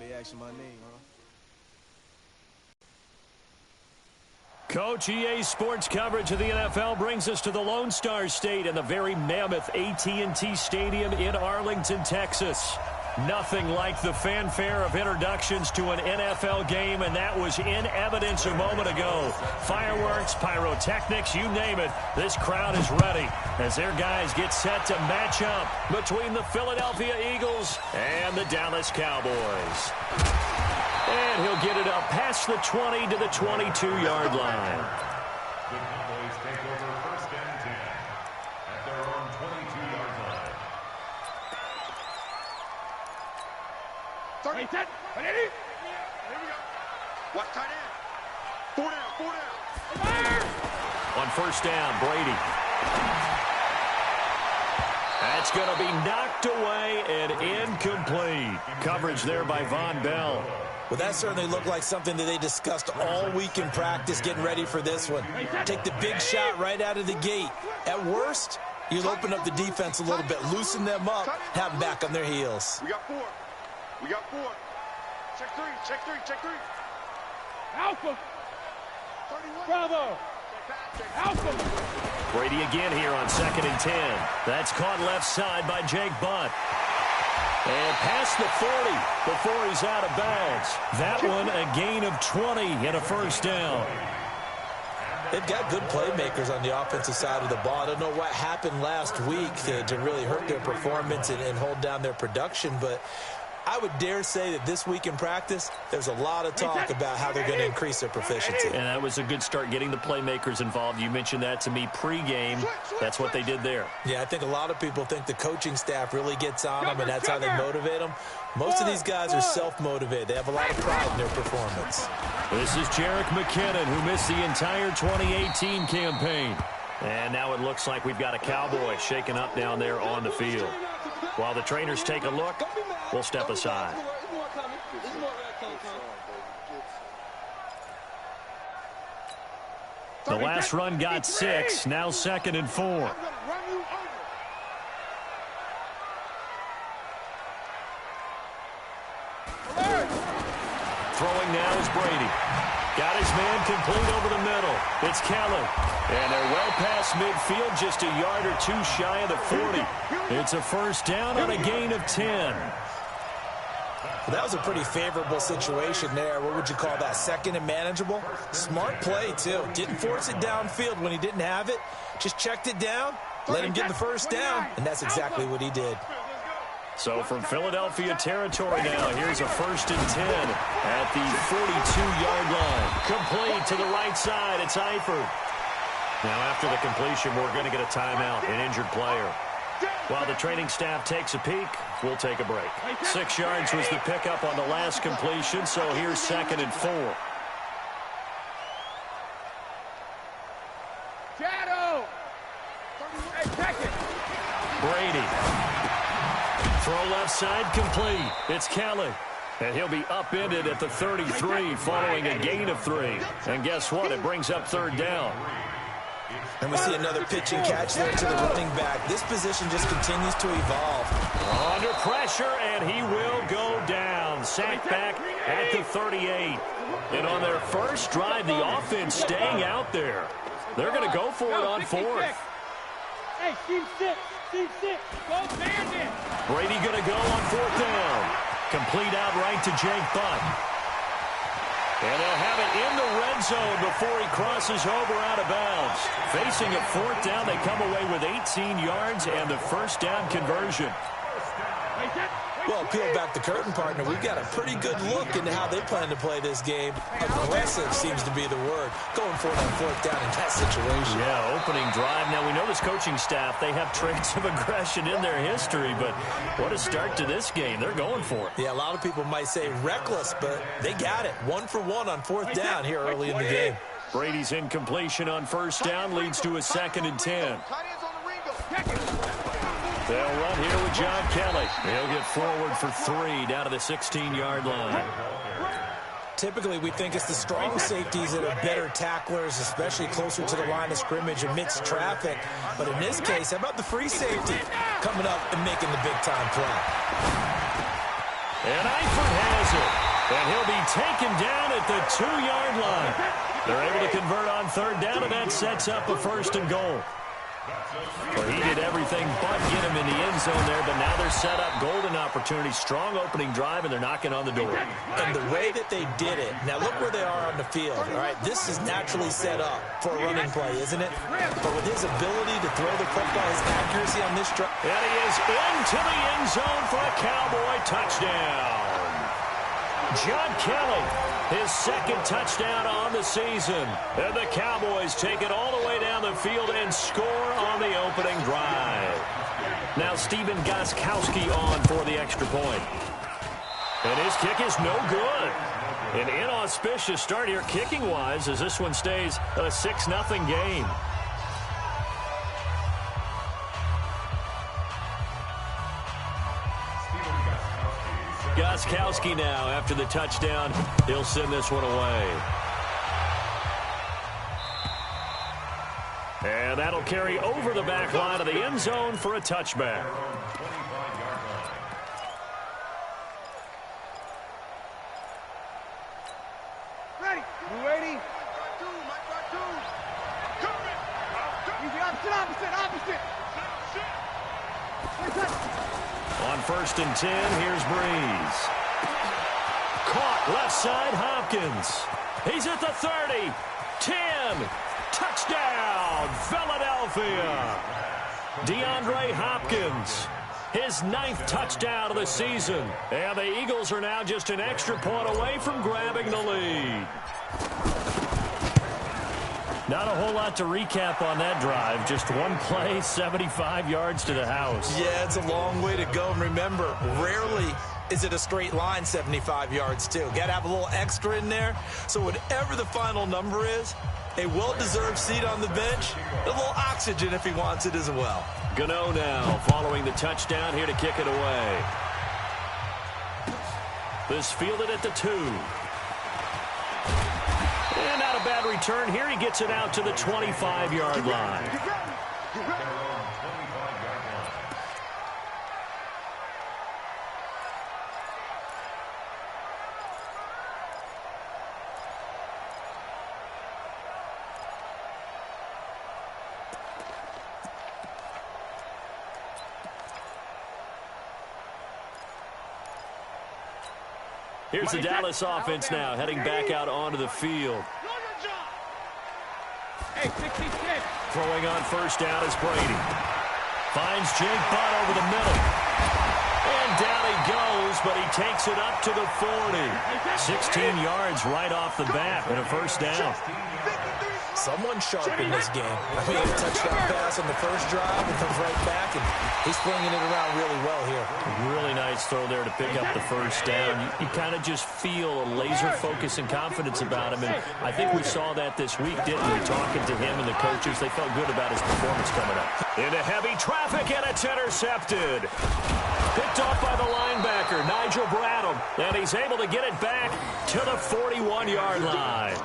they asking my name, huh? Coach, EA Sports coverage of the NFL brings us to the Lone Star State and the very mammoth AT&T Stadium in Arlington, Texas. Nothing like the fanfare of introductions to an NFL game, and that was in evidence a moment ago. Fireworks, pyrotechnics, you name it. This crowd is ready as their guys get set to match up between the Philadelphia Eagles and the Dallas Cowboys. And he'll get it up past the 20 to the 22-yard line. The Cowboys take over first and 10 at their own 22-yard line. 30, 10, 80. Here we go. Watch tight end. 4 down. On first down, Brady. That's going to be knocked away and incomplete. Coverage there by Von Bell. Well, that certainly looked like something that they discussed all week in practice, getting ready for this one. Take the big shot right out of the gate. At worst, you'll open up the defense a little bit, loosen them up, have them back on their heels. We got 4. We got 4. Check 3. Check 3. Check 3. Alpha. 31. Bravo. Alpha. Brady again here on 2nd and 10. That's caught left side by Jake Butt. And past the 40 before he's out of bounds. That one a gain of 20 and a first down. They've got good playmakers on the offensive side of the ball. I don't know what happened last week to really hurt their performance and hold down their production, but I would dare say that this week in practice, there's a lot of talk about how they're going to increase their proficiency. And that was a good start, getting the playmakers involved. You mentioned that to me pregame. That's what they did there. Yeah, I think a lot of people think the coaching staff really gets on them, and that's how they motivate them. Most of these guys are self-motivated. They have a lot of pride in their performance. This is Jerick McKinnon, who missed the entire 2018 campaign. And now it looks like we've got a Cowboy shaken up down there on the field. While the trainers take a look, we'll step aside. The last run got 6, now 2nd and 4. Throwing now is Brady. Got his man complete over the middle. It's Kelly. And they're well past midfield, just a yard or two shy of the 40. It's a first down on a gain of 10. Well, that was a pretty favorable situation there. What would you call that? 2nd and manageable? Smart play, too. Didn't force it downfield when he didn't have it. Just checked it down, let him get the first down, and that's exactly what he did. So from Philadelphia territory now, here's a 1st and 10 at the 42-yard line. Complete to the right side. It's Eifert. Now after the completion, we're going to get a timeout, an injured player. While the training staff takes a peek, we'll take a break. 6 yards was the pickup on the last completion, so here's 2nd and 4. Shadow. Hey, check it. Brady. Throw left side complete. It's Kelly. And he'll be upended at the 33 following a gain of 3. And guess what? It brings up 3rd down. And we see another pitch and catch there to the running back. This position just continues to evolve. Under pressure, and he will go down. Sacked back at the 38. And on their first drive, the offense staying out there. They're going to go for it on 4th. Hey, team 6. Team 6. Go bandit. Brady going to go on 4th down. Complete out right to Jake Butt. And they'll have it in the red zone before he crosses over out of bounds. Facing a 4th down, they come away with 18 yards and the first down conversion. Well, peel back the curtain, partner. We've got a pretty good look into how they plan to play this game. Aggressive seems to be the word. Going for it on 4th down in that situation. Yeah, opening drive. Now, we know this coaching staff, they have traits of aggression in their history, but what a start to this game. They're going for it. Yeah, a lot of people might say reckless, but they got it. 1 for 1 on 4th down here early in the game. Brady's incompletion on first down leads to a 2nd and 10. They'll run here with John Kelly. He'll get forward for 3 down to the 16-yard line. Typically, we think it's the strong safeties that are better tacklers, especially closer to the line of scrimmage amidst traffic. But in this case, how about the free safety coming up and making the big-time play? And Eifert has it. And he'll be taken down at the 2-yard line. They're able to convert on third down, and that sets up a 1st and goal. Well, he did everything but get him in the end zone there, but now they're set up. Golden opportunity, strong opening drive, and they're knocking on the door. And the way that they did it, now look where they are on the field. All right, this is naturally set up for a running play, isn't it? But with his ability to throw the football, his accuracy on this drive. And he is into the end zone for a Cowboy touchdown. John Kelly, his 2nd touchdown on the season. And the Cowboys take it all the way down the field and score on the opening drive. Now Stephen Gostkowski on for the extra point. And his kick is no good. An inauspicious start here kicking-wise as this one stays a 6-0 game. Gostkowski now after the touchdown. He'll send this one away. And that'll carry over the back line of the end zone for a touchback. Ready. You ready? Opposite. On 1st and 10, here's Breeze. Caught left side, Hopkins. He's at the 30, 10, touchdown, Philadelphia. DeAndre Hopkins, his 9th touchdown of the season. And the Eagles are now just an extra point away from grabbing the lead. Not a whole lot to recap on that drive. Just one play, 75 yards to the house. Yeah, it's a long way to go. And remember, rarely is it a straight line 75 yards, too. Got to have a little extra in there. So whatever the final number is, a well-deserved seat on the bench, a little oxygen if he wants it as well. Gano now following the touchdown here to kick it away. This fielded at the 2. And not a bad return here. He gets it out to the 25-yard line. Here's the Dallas offense now, heading back out onto the field. Hey, 66. Throwing on 1st down is Brady. Finds Jake Butt over the middle. And down he goes, but he takes it up to the 40. 16 yards right off the bat and a 1st down. Someone sharp in this game. I mean, a touchdown pass on the first drive and comes right back, and he's flinging it around really well here. Really nice throw there to pick up the 1st down. You kind of just feel a laser focus and confidence about him, and I think we saw that this week, didn't we? Talking to him and the coaches, they felt good about his performance coming up. Into heavy traffic, and it's intercepted. Picked off by the linebacker, Nigel Bradham, and he's able to get it back to the 41-yard line.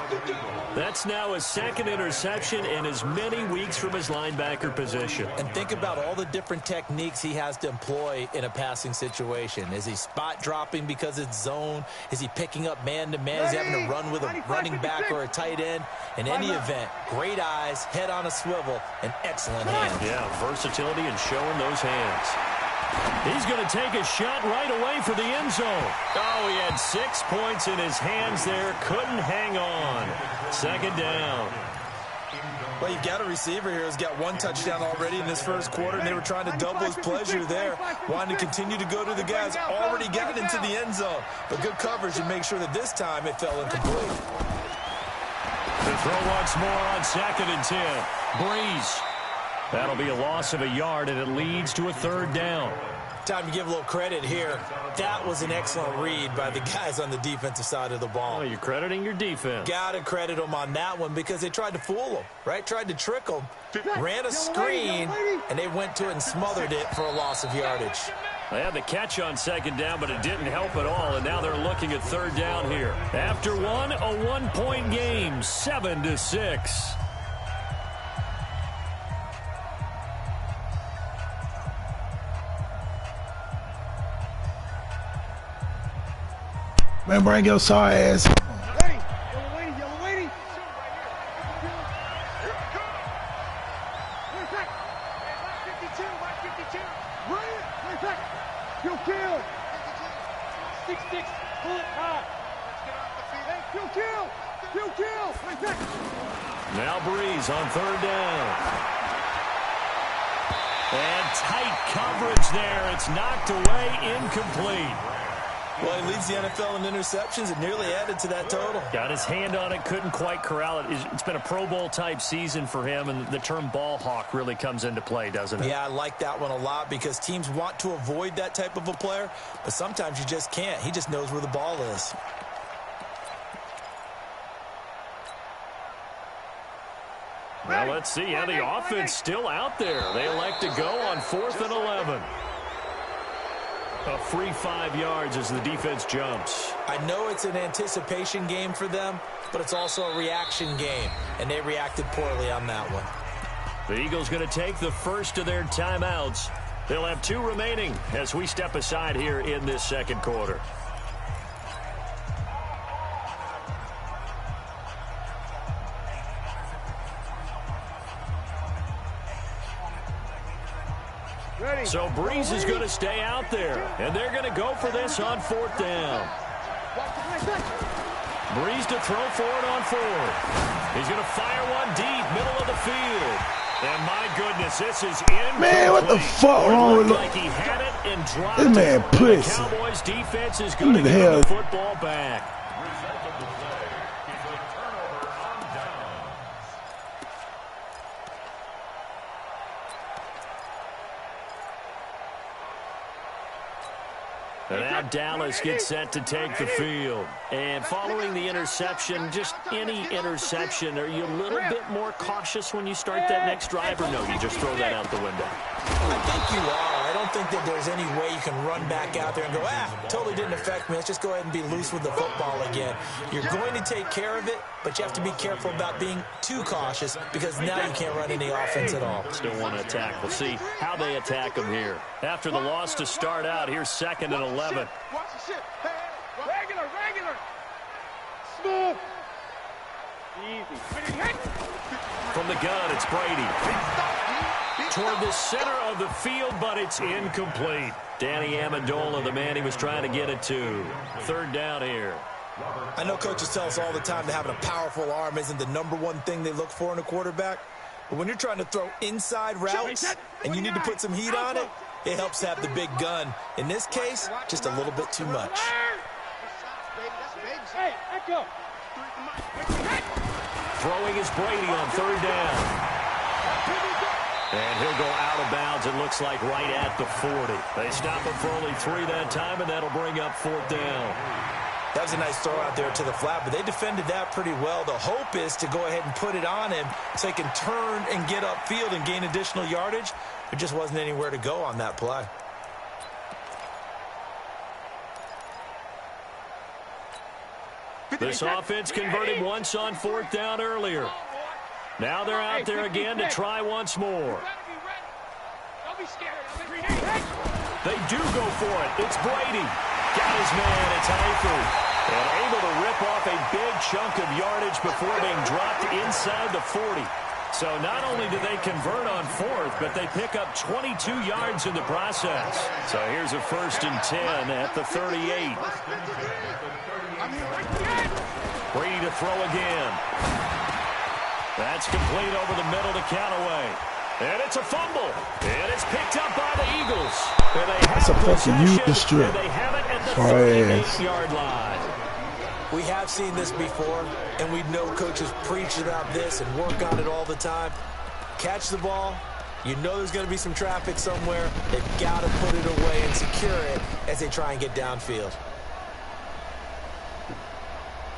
That's now his 2nd interception in as many weeks from his linebacker position. And think about all the different techniques he has to employ in a passing situation. Is he spot dropping because it's zone? Is he picking up man-to-man? Is he having to run with a running back or a tight end? In any event, great eyes, head on a swivel, and excellent hands. Yeah, versatility and showing those hands. He's going to take a shot right away for the end zone. Oh, he had 6 points in his hands there. Couldn't hang on. 2nd down. Well, you've got a receiver here who's got 1 touchdown already in this first quarter, and they were trying to double his pleasure there, wanting to continue to go to the guys already gotten into the end zone. But good coverage to make sure that this time it fell incomplete. The throw once more on 2nd and 10. Breeze. That'll be a loss of a yard, and it leads to a 3rd down. Time to give a little credit here. That was an excellent read by the guys on the defensive side of the ball. Oh, you're crediting your defense. Got to credit them on that one because they tried to fool them, right? Tried to trick them, ran a screen, and they went to it and smothered it for a loss of yardage. They had the catch on 2nd down, but it didn't help at all, and now they're looking at 3rd down here. After one, a 1-point game, 7-6. Man, bring your sorry ass. Ready. Yellow lady, yellow lady. Right back. 52, 52. Right back. Kill. 6-6. Pull it high. Let's get off the feet. Hey, kill. Right back. Now Breeze on third down. And tight coverage there. It's knocked away, incomplete. Well, he leads the NFL in interceptions and nearly added to that total. Got his hand on it, couldn't quite corral it. It's been a Pro Bowl-type season for him, and the term ball hawk really comes into play, doesn't it? Yeah, I like that one a lot because teams want to avoid that type of a player, but sometimes you just can't. He just knows where the ball is. Well, let's see how the offense still out there. They elect to go on 4th and 11. A free 5 yards as the defense jumps. I know it's an anticipation game for them, but it's also a reaction game, and they reacted poorly on that one. The Eagles going to take the first of their timeouts. They'll have 2 remaining as we step aside here in this second quarter. So Breeze is going to stay out there, and they're going to go for this on 4th down. Breeze to throw for it on 4th. He's going to fire one deep, middle of the field. And my goodness, this is incomplete. Man, what the fuck wrong with like he had it and dropped this man it. pussy. The Cowboys defense is going to get the football back. And now Dallas gets set to take the field. And following the interception, just any interception, are you a little bit more cautious when you start that next drive, or no, you just throw that out the window? I think you are. I don't think that there's any way you can run back out there and go, totally didn't affect me. Let's just go ahead and be loose with the football again. You're going to take care of it, but you have to be careful about being too cautious because now you can't run any offense at all. Still want to attack. We'll see how they attack them here. After the loss to start out, here's 2nd and 11. Watch the shit. Regular. Smooth. Easy. From the gun, it's Brady. Toward the center of the field, but it's incomplete. Danny Amendola, the man he was trying to get it to. 3rd down here. I know coaches tell us all the time that having a powerful arm isn't the #1 thing they look for in a quarterback. But when you're trying to throw inside routes and you need to put some heat on it, it helps to have the big gun. In this case, just a little bit too much. Hey, let go. Throwing is Brady on 3rd down. And he'll go out of bounds, it looks like, right at the 40. They stop him for only 3 that time, and that'll bring up 4th down. That was a nice throw out there to the flat, but they defended that pretty well. The hope is to go ahead and put it on him so he can turn and get upfield and gain additional yardage. There just wasn't anywhere to go on that play. This offense converted once on 4th down earlier. Now they're out there again to try once more. They do go for it. It's Brady. Got his man. It's Eifert. And able to rip off a big chunk of yardage before being dropped inside the 40. So not only do they convert on 4th, but they pick up 22 yards in the process. So here's a 1st and 10 at the 38. Brady to throw again. That's complete over the middle to Callaway. And it's a fumble. And it's picked up by the Eagles. And they have possession, and they have it at the 38-yard line. We have seen this before, and we know coaches preach about this and work on it all the time. Catch the ball. You know there's going to be some traffic somewhere. They've got to put it away and secure it as they try and get downfield.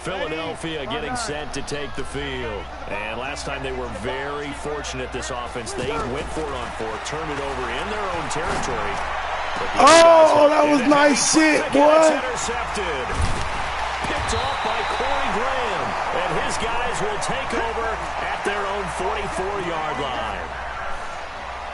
Philadelphia getting set to take the field. And last time they were very fortunate, this offense. They went for it on 4th, turned it over in their own territory. Oh, that was nice shit, boy. Intercepted. Picked off by Corey Graham. And his guys will take over at their own 44-yard line.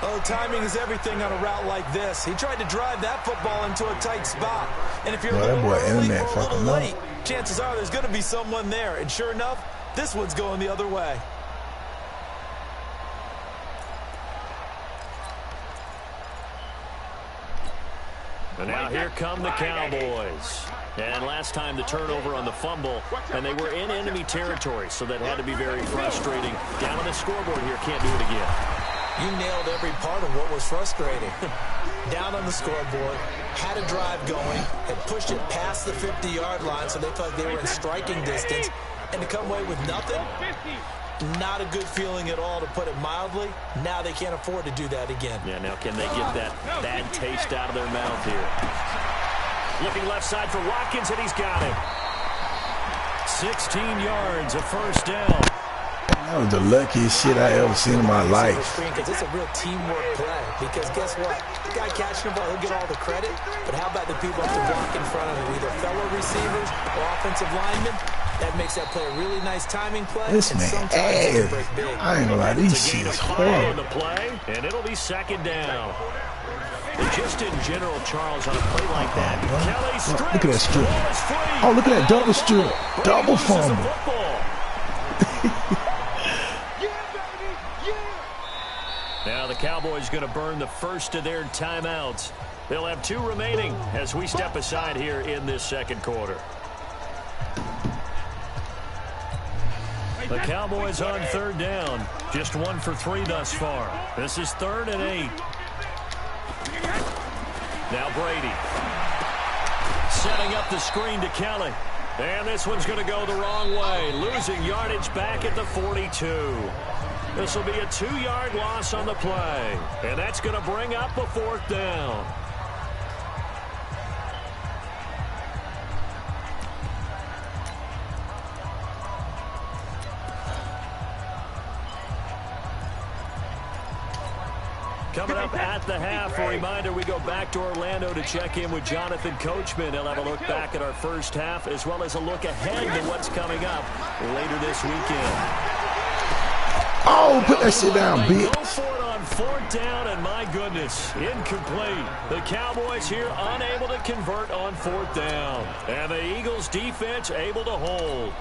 Oh, timing is everything on a route like this. He tried to drive that football into a tight spot. And if you're a little early or a little late, chances are there's going to be someone there. And sure enough, this one's going the other way. And now here come the Cowboys. And last time the turnover on the fumble, and they were in enemy territory, so that had to be very frustrating. Down on the scoreboard here, can't do it again. You nailed every part of what was frustrating. Down on the scoreboard, had a drive going, had pushed it past the 50-yard line, so they felt like they were in striking distance, and to come away with nothing, not a good feeling at all, to put it mildly. Now they can't afford to do that again. Yeah, now can they get that bad taste out of their mouth here? Looking left side for Watkins, and he's got it. 16 yards, a first down. That was the luckiest shit I ever seen in my life. Because it's a real teamwork play. Because guess what? The guy catching the ball, he'll get all the credit. But how about the people up the block in front of him? Either fellow receivers or offensive linemen. That makes that play a really nice timing play. This man ass. I ain't gonna lie, these shit is horrible. The play, and it'll be second down. And just in general, Charles, on a play like that, Kelly strips. Look at that strip. Oh, look at that double strip. Double fumble. Now the Cowboys going to burn the first of their timeouts. They'll have 2 remaining as we step aside here in this second quarter. The Cowboys on third down. Just 1 for 3 thus far. This is 3rd and 8. Now Brady. Setting up the screen to Kelly. And this one's going to go the wrong way. Losing yardage back at the 42. This will be a 2-yard loss on the play. And that's going to bring up a 4th down. Coming up at the half, a reminder, we go back to Orlando to check in with Jonathan Coachman. He'll have a look back at our first half, as well as a look ahead to what's coming up later this weekend. Oh, put that shit down, bitch. Go for it on 4th down, and my goodness, incomplete. The Cowboys here unable to convert on 4th down. And the Eagles defense able to hold.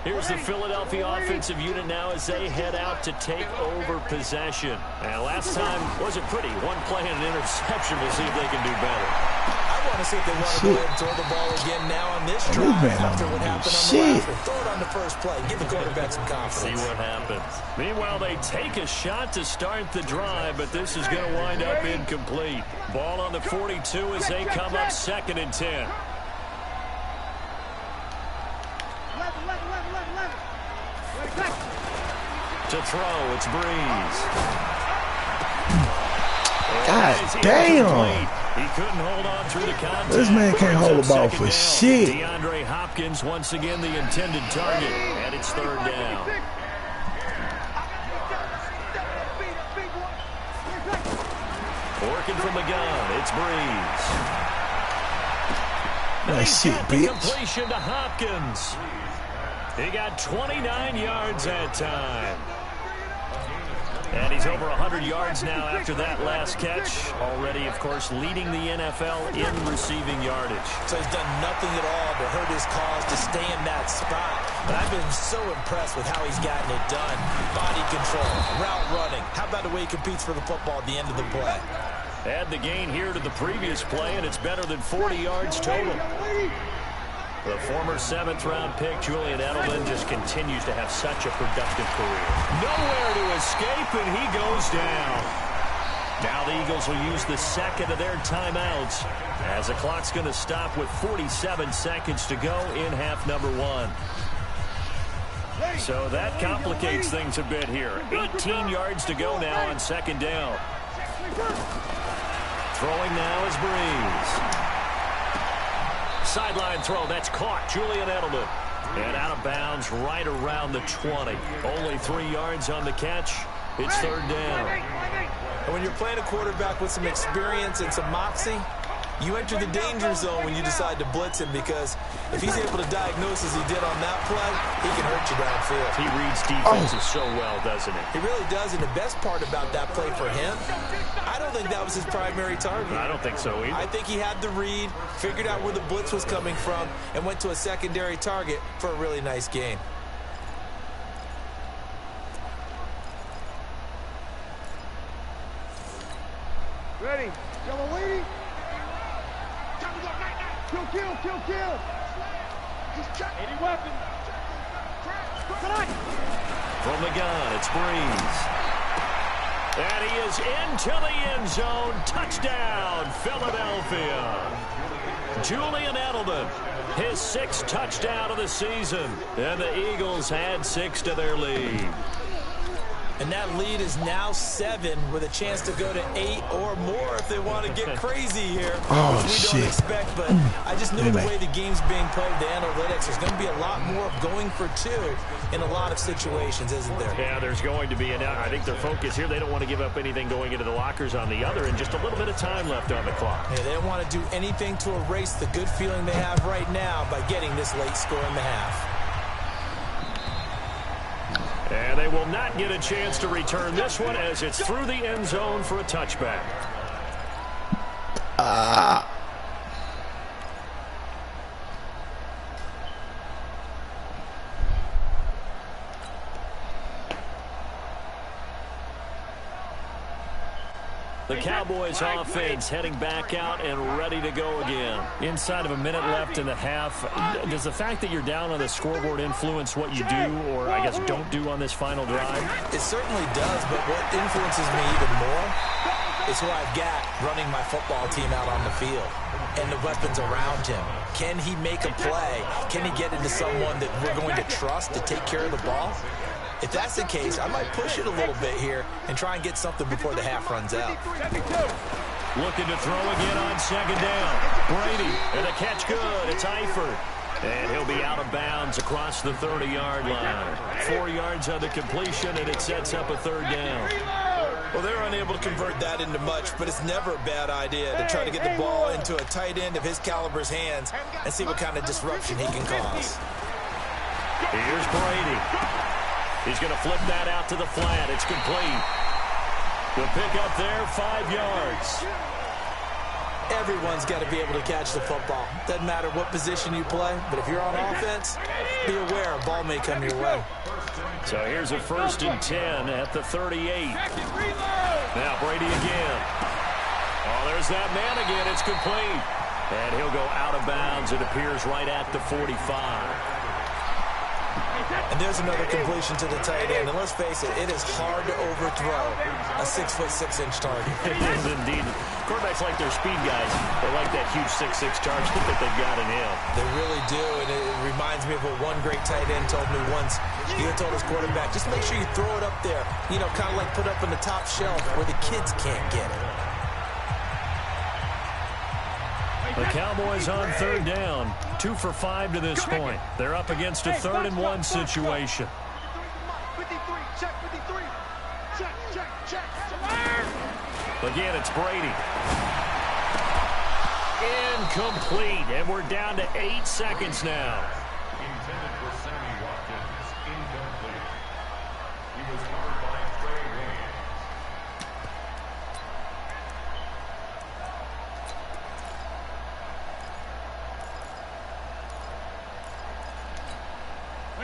Here's the Philadelphia offensive unit now as they head out to take over possession. And last time wasn't pretty. 1 play and an interception. We'll see if they can do better. I want to see if they want to go ahead and throw the ball again now on this drive after what happened on the last one. Throw it on the first play. Give the quarterback some confidence. See what happens. Meanwhile, they take a shot to start the drive, but this is going to wind up incomplete. Ball on the 42 as they come up 2nd and 10. To throw, it's Breeze. God damn. He couldn't hold on through the contact. This man can't hold the ball for shit. DeAndre Hopkins once again the intended target, and it's 3rd down. Working from the gun, it's Breeze. Nice shit, bitch. Completion to Hopkins. He got 29 yards that time. And he's over 100 yards now after that last catch. Already, of course, leading the NFL in receiving yardage. So he's done nothing at all to hurt his cause to stay in that spot. But I've been so impressed with how he's gotten it done. Body control, route running. How about the way he competes for the football at the end of the play? Add the gain here to the previous play, and it's better than 40 yards total. The former 7th-round pick, Julian Edelman, just continues to have such a productive career. Nowhere to escape, and he goes down. Now the Eagles will use the 2nd of their timeouts as the clock's going to stop with 47 seconds to go in half number 1. So that complicates things a bit here. 18 yards to go now on 2nd down. Throwing now is Breeze. Sideline throw, that's caught. Julian Edelman. And out of bounds right around the 20. Only 3 yards on the catch. It's 3rd down. And when you're playing a quarterback with some experience and some moxie, You enter the danger zone when you decide to blitz him, because if he's able to diagnose as he did on that play, he can hurt you downfield. He reads defenses so well, doesn't he? He really does, and the best part about that play for him, I don't think that was his primary target. I don't think so either. I think he had the read, figured out where the blitz was coming from, and went to a secondary target for a really nice gain. Ready. Yellow lady. Kill. Any weapon. From the gun, it's Breeze. And he is into the end zone. Touchdown, Philadelphia. Julian Edelman, his 6th touchdown of the season. And the Eagles add 6 to their lead. And that lead is now 7 with a chance to go to 8 or more if they want to get crazy here. Which we don't expect, but I just knew the way the game's being played, the analytics, there's going to be a lot more of going for 2 in a lot of situations, isn't there? Yeah, there's going to be. And I think their focus here, they don't want to give up anything going into the lockers on the other, and just a little bit of time left on the clock. Yeah, they don't want to do anything to erase the good feeling they have right now by getting this late score in the half. And they will not get a chance to return this one as it's through the end zone for a touchback. The Cowboys offense heading back out and ready to go again. Inside of a minute left in the half, does the fact that you're down on the scoreboard influence what you do, or I guess don't do on this final drive? It certainly does, but what influences me even more is who I've got running my football team out on the field and the weapons around him. Can he make a play? Can he get into someone that we're going to trust to take care of the ball? If that's the case, I might push it a little bit here and try and get something before the half runs out. Looking to throw again on 2nd down. Brady, and the catch good. It's Eifert. And he'll be out of bounds across the 30-yard line. 4 yards on the completion, and it sets up a 3rd down. Well, they're unable to convert that into much, but it's never a bad idea to try to get the ball into a tight end of his caliber's hands and see what kind of disruption he can cause. Here's Brady. He's going to flip that out to the flat. It's complete. The pick up there, 5 yards. Everyone's got to be able to catch the football. Doesn't matter what position you play, but if you're on offense, be aware a ball may come your way. So here's a 1st and 10 at the 38. Now Brady again. Oh, there's that man again. It's complete. And he'll go out of bounds. It appears right at the 45. And there's another completion to the tight end. And let's face it, it is hard to overthrow a 6'6" target. It is indeed. Quarterbacks like their speed guys. They like that huge 6'6" target that they've got in him. They really do, and it reminds me of what one great tight end told me once. He had told his quarterback, just make sure you throw it up there, you know, kind of like put up in the top shelf where the kids can't get it. The Cowboys on 3rd down. 2 for 5 to this point. They're up against a 3rd and 1 situation. 53, check 53. Check. Again, it's Brady. Incomplete, and we're down to 8 seconds now. Intended for Sammy Watkins. Incomplete. He was covered by Trey Wayne.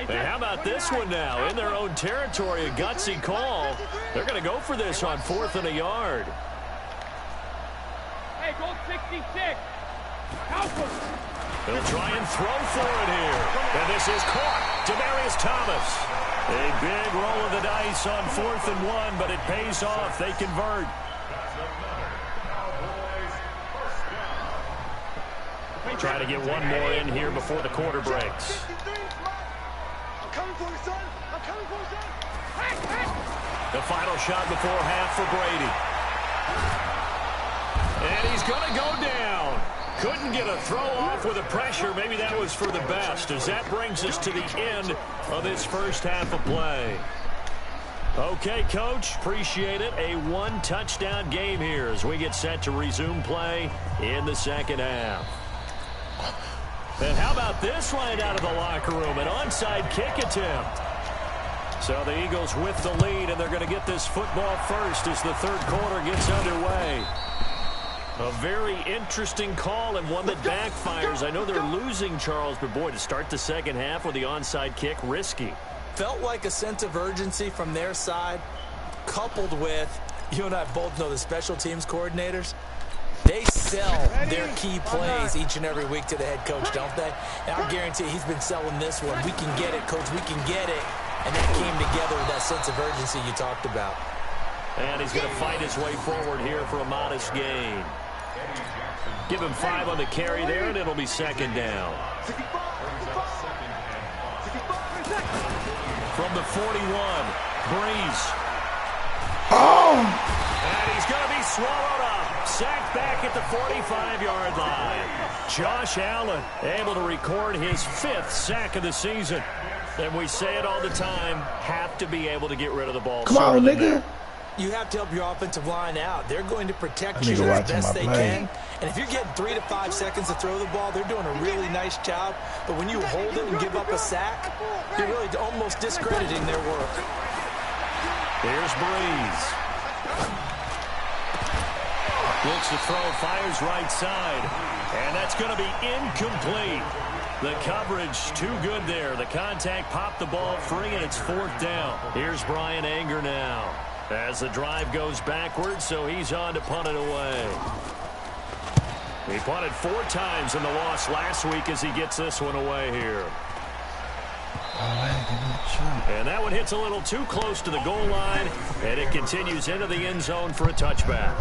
Hey, how about this one now? In their own territory, a gutsy call. They're going to go for this on 4th and a yard. Hey, go 66. Help him. They'll try and throw for it here. And this is caught. Demaryius Thomas. A big roll of the dice on 4th and 1, but it pays off. They convert. Try to get one more in here before the quarter breaks. I'm coming for you, son. I'm coming for you, son. Hey. The final shot before half for Brady. And he's going to go down. Couldn't get a throw off with the pressure. Maybe that was for the best, as that brings us to the end of this first half of play. Okay, Coach, appreciate it. A one-touchdown game here as we get set to resume play in the second half. And how about this right out of the locker room? An onside kick attempt. So the Eagles with the lead, and they're going to get this football first as the third quarter gets underway. A very interesting call and one that backfires. I know they're losing, Charles, but boy, to start the second half with the onside kick, risky. Felt like a sense of urgency from their side, coupled with, you and I both know the special teams coordinators, they sell their key plays each and every week to the head coach, don't they? And I guarantee he's been selling this one. We can get it, Coach, we can get it. And that came together with that sense of urgency you talked about. And he's going to fight his way forward here for a modest gain. Give him 5 on the carry there, and it'll be second down. From the 41, Breeze. Oh! And he's going to be swallowed up. Sacked back at the 45-yard line. Josh Allen able to record his 5th sack of the season. And we say it all the time, have to be able to get rid of the ball. Come on, nigga. You have to help your offensive line out. They're going to protect you as best they can. And if you're getting 3 to 5 seconds to throw the ball, they're doing a really nice job. But when you hold it and give up a sack, you're really almost discrediting their work. Here's Breeze. Looks to throw, fires right side. And that's going to be incomplete. The coverage too good there. The contact popped the ball free, and it's 4th down. Here's Brian Anger now as the drive goes backwards, so he's on to punt it away. He punted 4 times in the loss last week as he gets this one away here. And that one hits a little too close to the goal line, and it continues into the end zone for a touchback.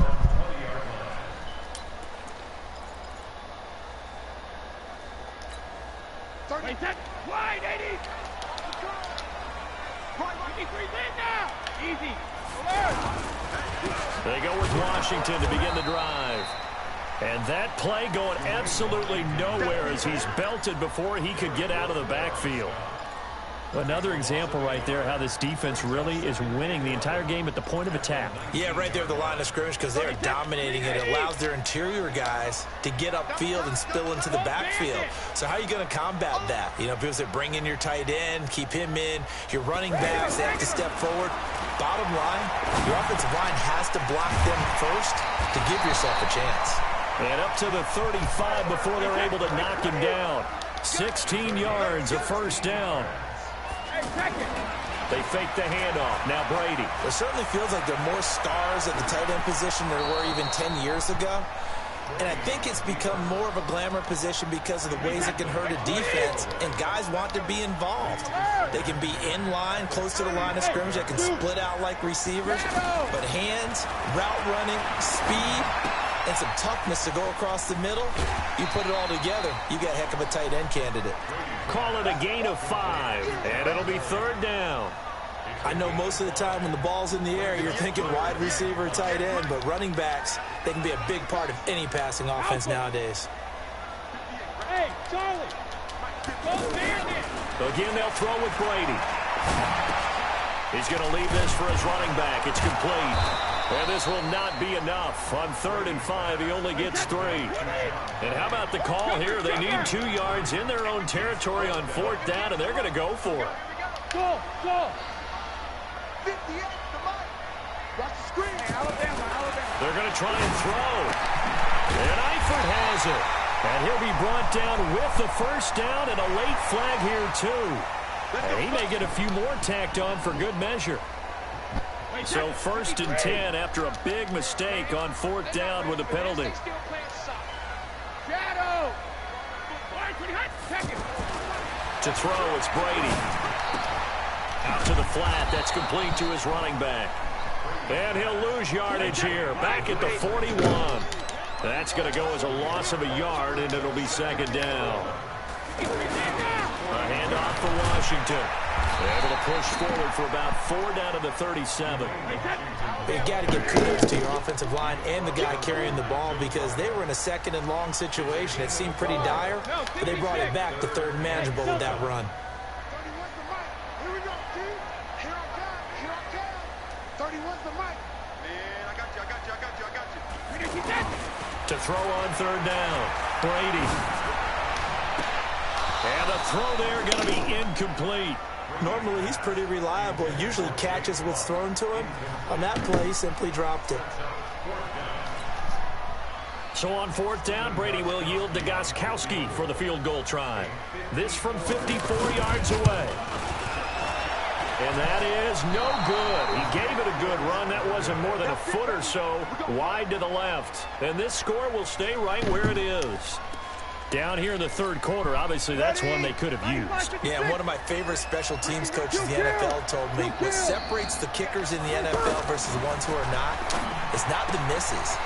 Wide, 80. Easy. They go with Washington to begin the drive. And that play going absolutely nowhere as he's belted before he could get out of the backfield. Another example right there how this defense really is winning the entire game at the point of attack. Yeah, right there at the line of scrimmage because they're dominating it. It allows their interior guys to get upfield and spill into the backfield. So how are you going to combat that? You know, because they bring in your tight end, keep him in. Your running backs, they have to step forward. Bottom line, your offensive line has to block them first to give yourself a chance. And up to the 35 before they're able to knock him down. 16 yards, a first down. They fake the handoff. Now Brady. It certainly feels like there are more stars at the tight end position than there were even 10 years ago. And I think it's become more of a glamour position because of the ways it can hurt a defense, and guys want to be involved. They can be in line, close to the line of scrimmage. They can split out like receivers. But hands, route running, speed, and some toughness to go across the middle, you put it all together, you got a heck of a tight end candidate. Call it a gain of 5, and it'll be 3rd down. I know most of the time when the ball's in the air, you're thinking wide receiver, tight end, but running backs, they can be a big part of any passing offense nowadays. Hey, Charlie. Again, they'll throw with Brady. He's going to leave this for his running back. It's complete. And this will not be enough. On 3rd and 5, he only gets 3. And how about the call here? They need 2 yards in their own territory on 4th down, and they're going to go for it. Go, go. 58, the mic. Watch the screen. Alabama. They're going to try and throw. And Eifert has it. And he'll be brought down with the first down and a late flag here, too. And he may get a few more tacked on for good measure. So 1st and 10 after a big mistake on 4th down with a penalty. To throw, it's Brady. Out to the flat. That's complete to his running back. And he'll lose yardage here. Back at the 41. That's going to go as a loss of a yard, and it'll be 2nd down. A handoff for Washington. Able to push forward for about 4 down to the 37. You've got to give kudos to your offensive line and the guy carrying the ball because they were in a 2nd and long situation. It seemed pretty dire, but they brought it back to 3rd and manageable with that run. To throw on third down. Brady. And the throw there going to be incomplete. Normally, he's pretty reliable. He usually catches what's thrown to him. On that play, he simply dropped it. So on fourth down, Brady will yield to Gostkowski for the field goal try. This from 54 yards away. And that is no good. He gave it a good run. That wasn't more than a foot or so wide to the left. And this score will stay right where it is. Down here in the third quarter, obviously that's one they could have used. Yeah, and one of my favorite special teams coaches in the NFL told me what separates the kickers in the NFL versus the ones who are not is not the misses.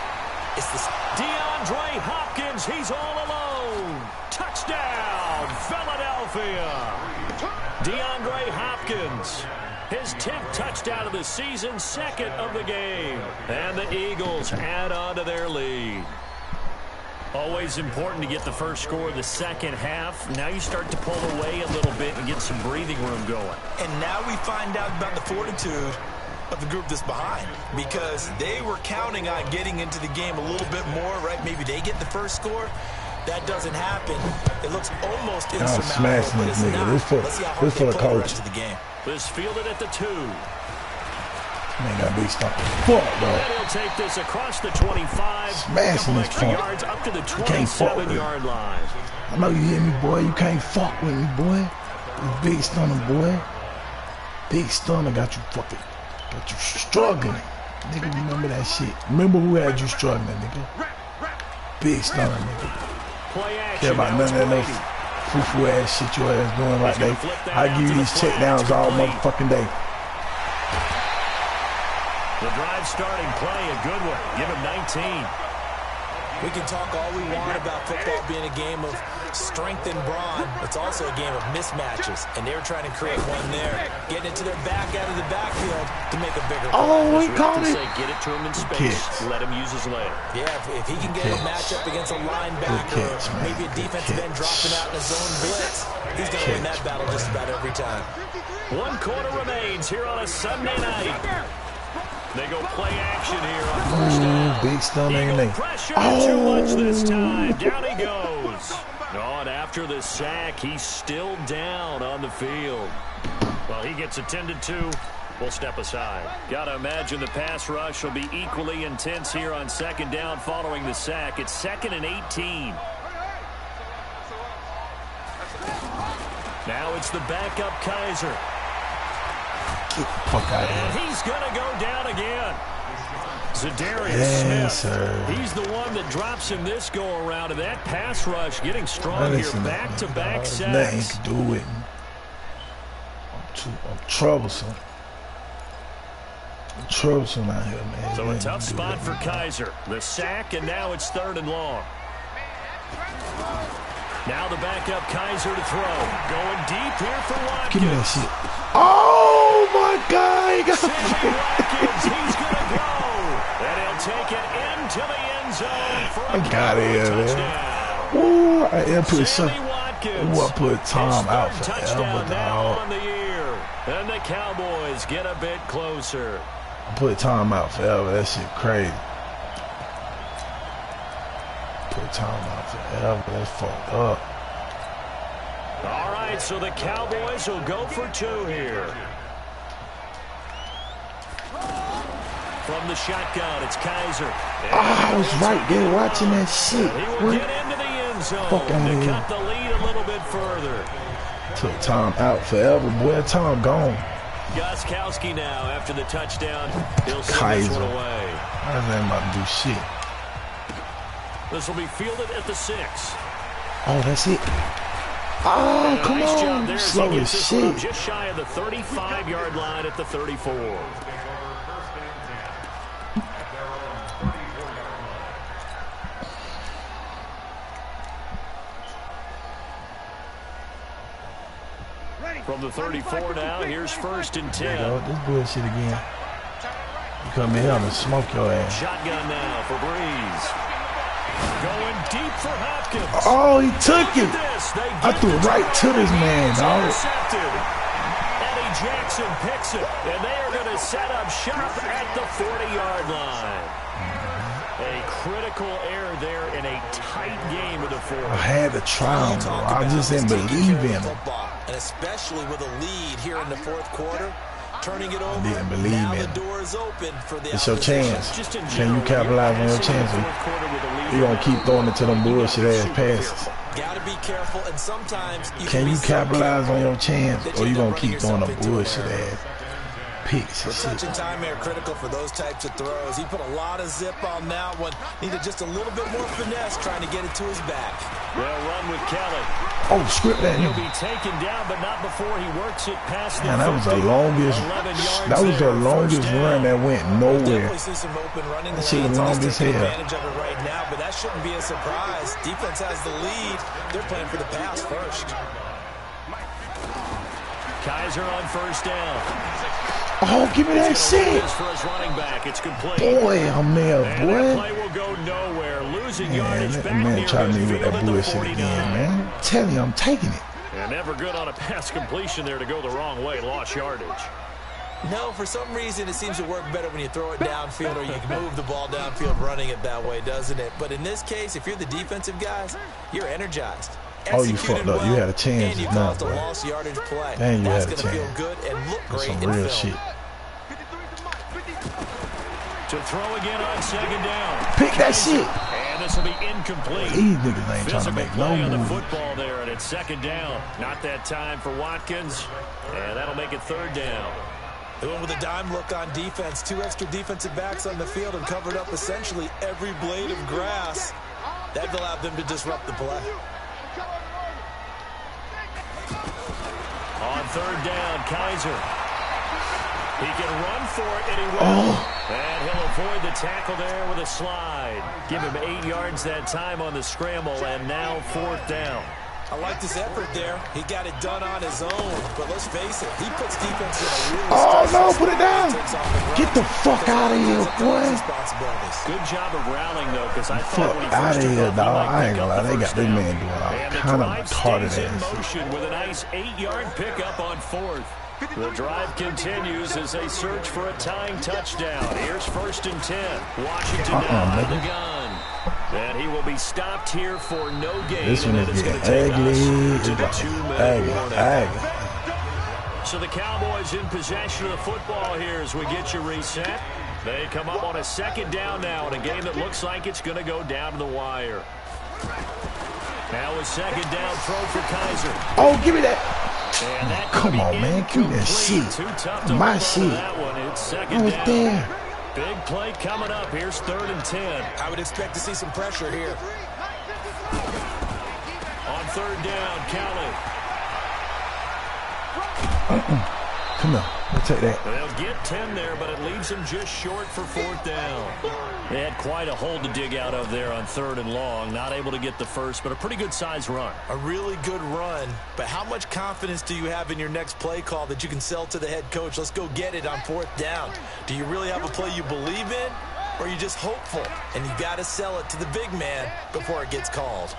It's the... DeAndre Hopkins, he's all alone. Touchdown, Philadelphia. DeAndre Hopkins, his 10th touchdown of the season, second of the game. And the Eagles add on to their lead. Always important to get the first score of the second half. Now you start to pull away a little bit and get some breathing room going. And now we find out about the fortitude of the group that's behind, because they were counting on getting into the game a little bit more, right? Maybe they get the first score. That doesn't happen. It looks almost insurmountable, but it's not. Let's see how hard they play the rest of the game. This fielded at the 2. Man, that big stuff. Fuck, bro. And he'll take this across the 25. Smashing this point. Yards up to the 27-yard line. I know you hear me, boy. You can't fuck with me, boy. This big stunner, boy. Big stunner got you fucking, got you struggling. Nigga, remember that shit. Remember who had you struggling, nigga. Big stunner, nigga. Play action. Care about none of that foo-foo ass shit your ass doing like that. I give you these check downs all motherfucking day. The drive starting play, a good one. Give him 19. We can talk all we want about football being a game of strength and brawn. It's also a game of mismatches, and they're trying to create one there. Getting it to their back out of the backfield to make a bigger play. Oh, he caught it. Get it to him in space. Let him use his leg. Yeah, if he can get a matchup against a linebacker, maybe a defensive end dropping out in a zone blitz, he's going to win that battle just about every time. 1 quarter remains here on a Sunday night. They go play action here on first down. Big stunner, ain't they? Pressure too much this time. Down he goes. Oh, and after the sack, he's still down on the field. Well, he gets attended to. We'll step aside. Got to imagine the pass rush will be equally intense here on second down following the sack. It's 2nd and 18. Now it's the backup Kaiser. Get the fuck out of here. And he's going to go down again. Zadarius Smith. Sir. He's the one that drops him this go-around. And that pass rush getting strong here. Back-to-back sacks. Nothing to do with me. I'm troublesome. I'm troublesome out here, man. So a tough spot for Kaiser. The sack, and now it's 3rd and long. Now the backup Kaiser to throw. Going deep here for Watkins. Give me that shit. Oh, my God. He got Sammy Watkins, he's going to go. And he'll take it into the end zone for a touchdown. Ooh, I put Sammy Watkins. Ooh, I put Tom out touchdown now forever, on the year. And the Cowboys get a bit closer. I put Tom out forever. That shit crazy. Put Tom out forever. That's fucked up. All right, so the Cowboys will go for 2 here. From the shotgun, it's Kaiser. I was right there watching that shit. He will get into the end zone to cut the lead a little bit further. Took Tom out forever. Boy, Tom gone. Gostkowski now after the touchdown. He'll send Kaiser. this one away. I ain't about to do shit. This will be fielded at the 6. Oh, that's it. Oh, come nice job on. there Slow as shit. Just shy of the 35-yard line at the 34. From the 34 now, here's 1st and 10. There you go. This bullshit again. You come in here, I'm gonna smoke your ass. Shotgun now for Breeze. Going deep for Hopkins. Oh, he took it. I threw it right to this man, dog. And he Jackson picks it, and they are going to set up shop at the 40-yard line. A critical error there in a tight game of the fourth. I had to try him, bro. I just didn't believe in him. And especially with a lead here in the fourth quarter, turning it over. Didn't believe now in the him. door is open for the It's your chance. General, Can you capitalize on your chance? You gonna keep throwing it to them bullshit ass passes. Gotta be careful, and sometimes Can you capitalize on your chance, or you gonna keep throwing the bullshit ass picks and The touch shit? and time are critical for those types of throws. He put a lot of zip on that one. Needed just a little bit more finesse trying to get it to his back. They'll run with Kelly. Oh, script that. He'll be taken down, but not before he works it past the Man, that was the 50. longest. 11 yards That was the there, longest first down. run that went nowhere. Definitely see some open running That shit lanes. long Let's as take hell. advantage of it right now, but that shouldn't be a surprise. Defense has the lead. They're playing for the pass first. Kaiser on first down. Oh, give me that shit. For his running back, it's complete. Boy, I'm there, And that boy. play will go nowhere. Losing Man, yardage that back man near trying to me with midfield that at the bullshit 49. again, man. I'm telling you, I'm taking it. And never good on a pass completion there to go the wrong way. Lost yardage. No, for some reason it seems to work better when you throw it downfield or you can move the ball downfield running it that way, doesn't it? But in this case, if you're the defensive guys, you're energized. Oh, you Executed fucked up. You well, had a chance and you just now, caused a bro. lost yardage play. Dang, you That's had a going to feel chance. good and look That's great some in real film. shit. To throw again on second down. Pick that shit. And this will be incomplete. These niggas ain't trying to Physical make no play on the moves. football there, and it's second down. Not that time for Watkins, and that'll make it third down. They went with a dime look on defense. 2 extra defensive backs on the field and covered up essentially every blade of grass. That allowed them to disrupt the play. On third down, Kaiser. He can run for it, and he will. And he'll avoid the tackle there with a slide. Give him 8 yards that time on the scramble, and now fourth down. I like this effort there. He got it done on his own. But let's face it, he puts defense in a really Oh, stressful no, spot put it when down. he takes off the run. Get the fuck out of here, boy. Responsibilities. Good job of rallying, though, because I Fuck thought when he out first of took here, off, he dog. might I ain't pick gonna up lie. the They got first this down. man doing all And the kind of drive retarded stays in ass shit. motion with a nice 8-yard pickup on fourth. The drive continues as they search for a tying touchdown. Here's first and 10. Washington down to the nigga. gun. And he will be stopped here for no gain. This one and is then it's getting gonna take us ugly. to It's the like 2-minute warning. ugly. So the Cowboys in possession of the football here as we get you reset. They come up on a second down now in a game that looks like it's going to go down to the wire. Now a second down throw for Kaiser. Oh, give me that. And that Come could on, be man. Give me that incomplete. shit. Too tough to My hold on to shit. that one. It's second I was down. there. Big play coming up. Here's third and 10. I would expect to see some pressure here. On third down, Kelly. Come on. We'll take that. They'll get 10 there, but it leaves them just short for fourth down. They had quite a hole to dig out of there on third and long. Not able to get the first, but a pretty good size run. A really good run, but how much confidence do you have in your next play call that you can sell to the head coach? Let's go get it on fourth down. Do you really have a play you believe in, or are you just hopeful? And you got to sell it to the big man before it gets called.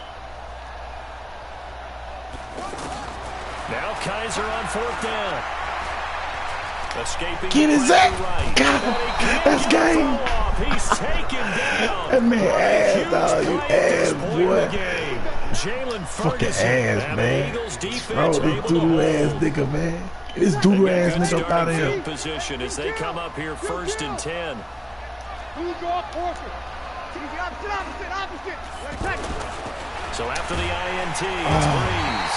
Now Kaiser on fourth down. Escaping. Get his Zach. Right. God, that's game. He's taken down. That man ass, Huge dog. You play at this ass, point in boy. the game. Jalen Fucking Ferguson ass, and man. the Eagles Bro, defense this able to doodoo ass hold. nigga, man. Get this doodoo ass Good nigga up out of starting here. field position as they come up here first and 10. So after the INT, it's Breeze.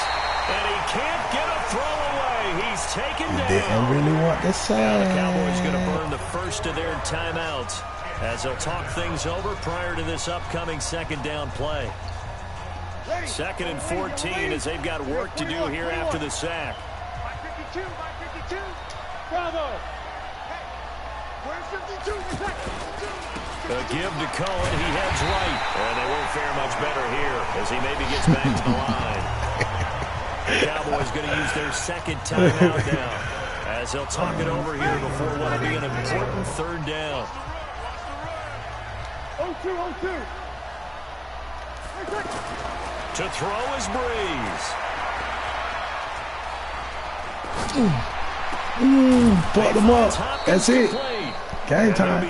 And he can't get a throw away. He's taken down. Didn't really want to say. Now the Cowboys going to burn the first of their timeouts as they'll talk things over prior to this upcoming second down play. Second and 14 as they've got work to do here after the sack. Bravo. A give to Cohen. He heads right. And they won't fare much better here as he maybe gets back to the line. The Cowboys going to use their second timeout now as they'll talk it over here before what will be an important third down. 0-2. To throw is Breeze. Fucked them up. That's it. Game time.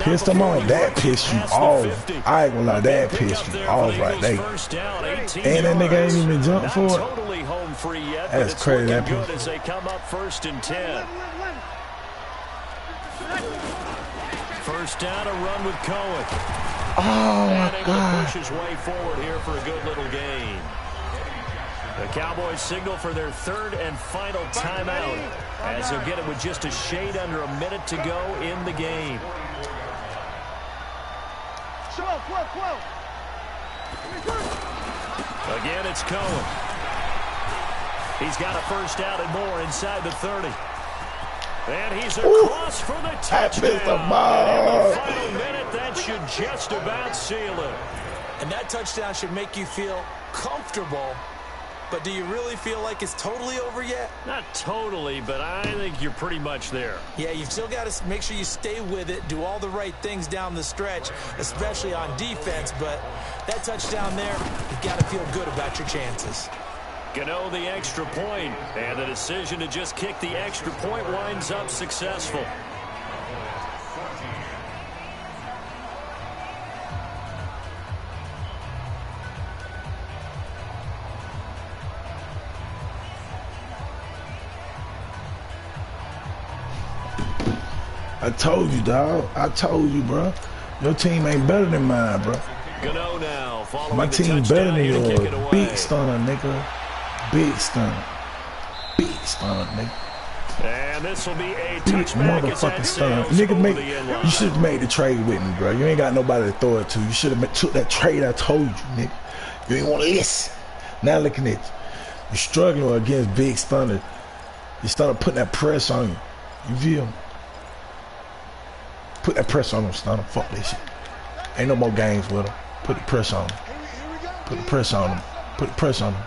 Pissed them off. That pissed you off. I ain't gonna lie, that pissed you off right there. And that nigga ain't even jumped for it. That's crazy. That pissed. As they come up 1st and 10. First down, a run with Cohen. Oh my and God. Push his way forward here for a good little gain. The Cowboys signal for their 3rd and final timeout as they'll get it with just a shade under a minute to go in the game. Again, it's Cohen. He's got a first down and more inside the 30. And he's across for the touchdown. I the ball. In the final minute, that should just about seal it. And that touchdown should make you feel comfortable. But do you really feel like it's totally over yet? Not totally, but I think you're pretty much there. Yeah, you've still got to make sure you stay with it, do all the right things down the stretch, especially on defense. But that touchdown there, you've got to feel good about your chances. Gano the extra point, and the decision to just kick the extra point winds up successful. I told you, dog. I told you, bro. Your team ain't better than mine, bro. Gano now, following My the team touchdown, better than gonna kick it yours. away. Big stunner, nigga. Big stunner. Big stunner, nigga. And this will be a Big touchback as that motherfucking stunner. sails Nigga, over the end line. you should have made the trade with me, bro. You ain't got nobody to throw it to. You should have took that trade I told you, nigga. You ain't want to listen. Now looking at you. You're struggling against Big Stunner. You started putting that press on you. You feel me? Put that pressure on him, Stunner. Fuck that shit. Ain't no more games with him. Put the pressure on him. Put the pressure on him. Put the pressure on him.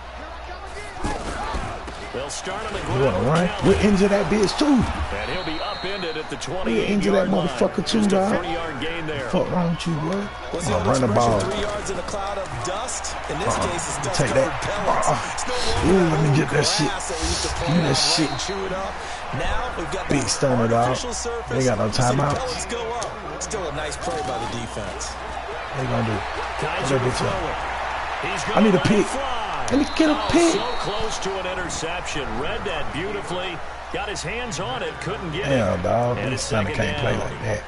They'll start on the You ground. wanna run? We'll injure that bitch too. And he'll be upended at the 28-yard We'll injure that line. motherfucker too, Just a dog. 30-yard gain there. Fuck wrong with you, boy? Was I'm gonna run the ball. 3 yards in a cloud of dust? In this case, it's dust Take covered that. pellets. It's no Ooh, longer let me get that grass shit. that we used to Give pull me that out shit. and chew it up. Now we've got Big that Stunner, dog. artificial surface. They ain't got no So the timeouts. pellets go up. Still a nice play by the defense. What you gonna do? Kaiser That bitch throw up. it. He's I need a gonna let pick. it fly. Let me get a pick. So close to an interception. Read that beautifully. Got his hands on it. Couldn't get Damn, it. dog. And Big it's Stunner second can't play down. like that.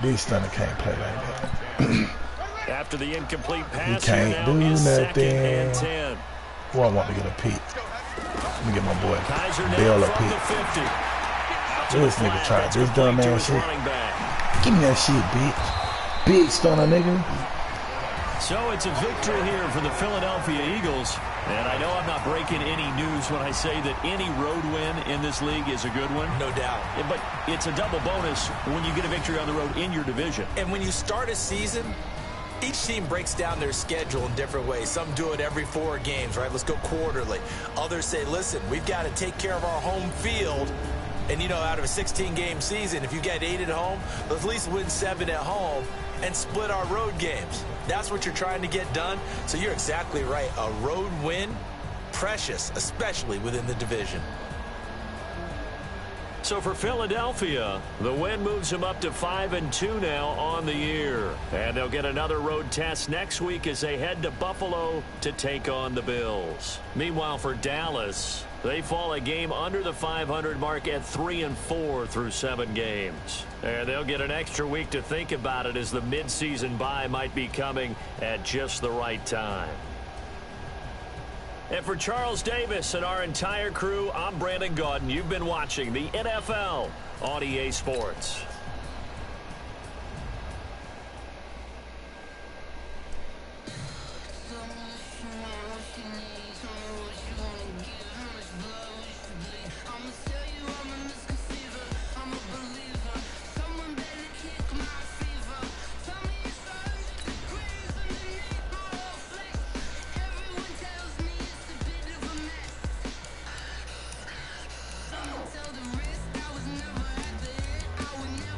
Big Stunner can't play like that. After the incomplete pass, can't here now do is nothing. 2nd and 10. Boy, I want to get a pick. Let me get my boy Kaiser Bill now a from the pick. 50. This nigga tried this dumb ass shit. Running back. Give me that shit, bitch. Big Stunner, nigga. So it's a victory here for the Philadelphia Eagles. And I know I'm not breaking any news when I say that any road win in this league is a good one. No doubt. But it's a double bonus when you get a victory on the road in your division. And when you start a season, each team breaks down their schedule in different ways. Some do it every 4 games, right? Let's go quarterly. Others say, listen, we've got to take care of our home field. And, you know, out of a 16-game season, if you get 8 at home, let's at least win 7 at home and split our road games. That's what you're trying to get done. So you're exactly right. A road win, precious, especially within the division. So for Philadelphia, the win moves them up to 5-2 now on the year. And they'll get another road test next week as they head to Buffalo to take on the Bills. Meanwhile, for Dallas, they fall a game under the 500 mark at 3-4 through 7 games. And they'll get an extra week to think about it as the midseason bye might be coming at just the right time. And for Charles Davis and our entire crew, I'm Brandon Gaudin. You've been watching the NFL on EA Sports. Tell the rest I was never at the end. I would never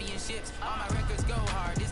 championships. All my records go hard. This